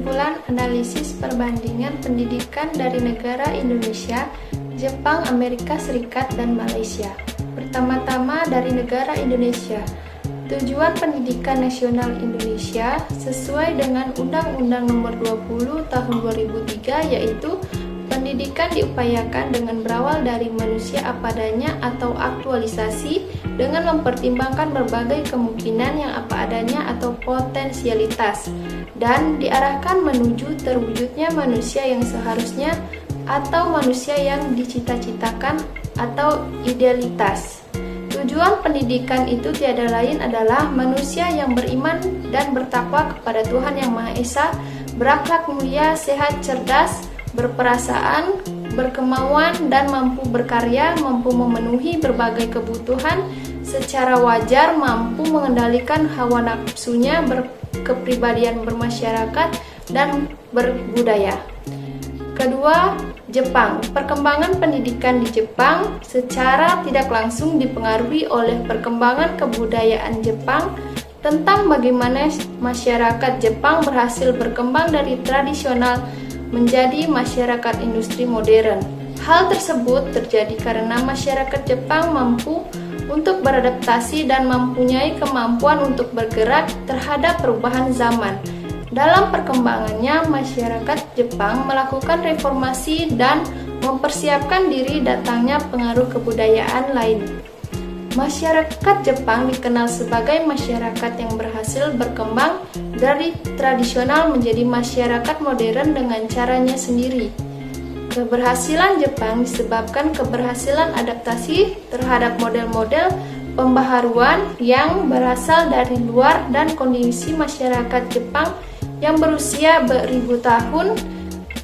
kesimpulan analisis perbandingan pendidikan dari negara Indonesia, Jepang, Amerika Serikat, dan Malaysia. Pertama-tama dari negara Indonesia. Tujuan Pendidikan Nasional Indonesia sesuai dengan Undang-Undang Nomor 20 Tahun 2003, yaitu pendidikan diupayakan dengan berawal dari manusia apa adanya atau aktualisasi dengan mempertimbangkan berbagai kemungkinan yang apa adanya atau potensialitas, dan diarahkan menuju terwujudnya manusia yang seharusnya atau manusia yang dicita-citakan atau idealitas. Tujuan pendidikan itu tiada lain adalah manusia yang beriman dan bertakwa kepada Tuhan Yang Maha Esa, berakhlak mulia, sehat, cerdas, berperasaan, berkemauan, dan mampu berkarya, mampu memenuhi berbagai kebutuhan secara wajar, mampu mengendalikan hawa nafsunya, berkepribadian bermasyarakat, dan berbudaya. Kedua, Jepang. Perkembangan pendidikan di Jepang secara tidak langsung dipengaruhi oleh perkembangan kebudayaan Jepang, tentang bagaimana masyarakat Jepang berhasil berkembang dari tradisional menjadi masyarakat industri modern. Hal tersebut terjadi karena masyarakat Jepang mampu untuk beradaptasi dan mempunyai kemampuan untuk bergerak terhadap perubahan zaman. Dalam perkembangannya, masyarakat Jepang melakukan reformasi dan mempersiapkan diri datangnya pengaruh kebudayaan lain. Masyarakat Jepang dikenal sebagai masyarakat yang berhasil berkembang dari tradisional menjadi masyarakat modern dengan caranya sendiri. Keberhasilan Jepang disebabkan keberhasilan adaptasi terhadap model-model pembaharuan yang berasal dari luar dan kondisi masyarakat Jepang yang berusia beribu tahun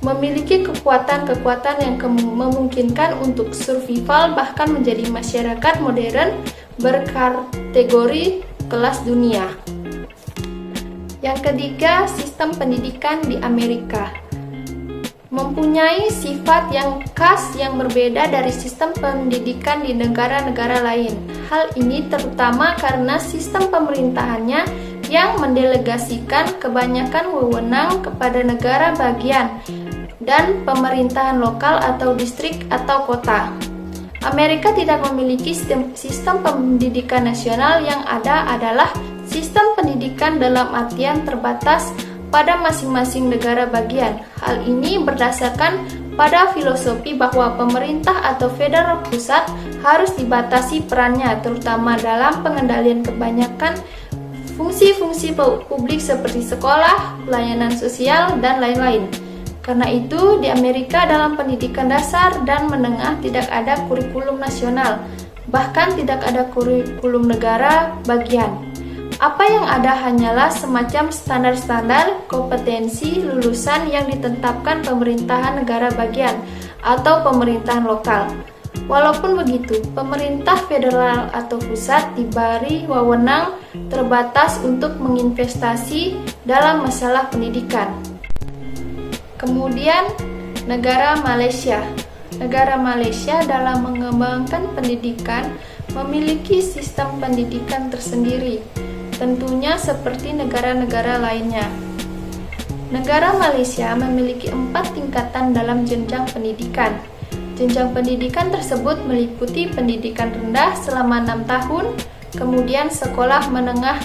memiliki kekuatan-kekuatan yang memungkinkan untuk survival bahkan menjadi masyarakat modern berkategori kelas dunia. Yang ketiga, sistem pendidikan di Amerika mempunyai sifat yang khas yang berbeda dari sistem pendidikan di negara-negara lain. Hal ini terutama karena sistem pemerintahannya yang mendelegasikan kebanyakan wewenang kepada negara bagian dan pemerintahan lokal atau distrik atau kota. Amerika tidak memiliki sistem pendidikan nasional, yang ada adalah sistem pendidikan dalam artian terbatas pada masing-masing negara bagian. Hal ini berdasarkan pada filosofi bahwa pemerintah atau federal pusat harus dibatasi perannya, terutama dalam pengendalian kebanyakan fungsi-fungsi publik seperti sekolah, pelayanan sosial, dan lain-lain. Karena itu, di Amerika dalam pendidikan dasar dan menengah tidak ada kurikulum nasional, bahkan tidak ada kurikulum negara bagian. Apa yang ada hanyalah semacam standar-standar kompetensi lulusan yang ditetapkan pemerintahan negara bagian atau pemerintahan lokal. Walaupun begitu, pemerintah federal atau pusat diberi wewenang terbatas untuk menginvestasi dalam masalah pendidikan. Kemudian, negara Malaysia. Negara Malaysia dalam mengembangkan pendidikan memiliki sistem pendidikan tersendiri, tentunya seperti negara-negara lainnya. Negara Malaysia memiliki 4 tingkatan dalam jenjang pendidikan. Jenjang pendidikan tersebut meliputi pendidikan rendah selama 6 tahun, kemudian sekolah menengah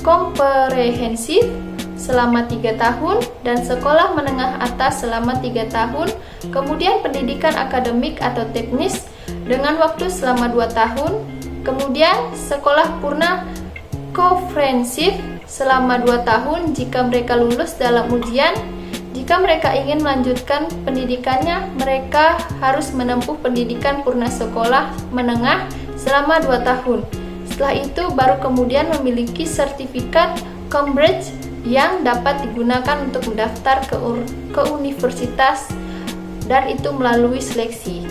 komprehensif selama 3 tahun, dan sekolah menengah atas selama 3 tahun, kemudian pendidikan akademik atau teknis dengan waktu selama 2 tahun, kemudian sekolah purna komprehensif selama 2 tahun jika mereka lulus dalam ujian. Jika mereka ingin melanjutkan pendidikannya, mereka harus menempuh pendidikan purna sekolah menengah selama 2 tahun. Setelah itu baru kemudian memiliki sertifikat Cambridge yang dapat digunakan untuk mendaftar ke universitas, dan itu melalui seleksi.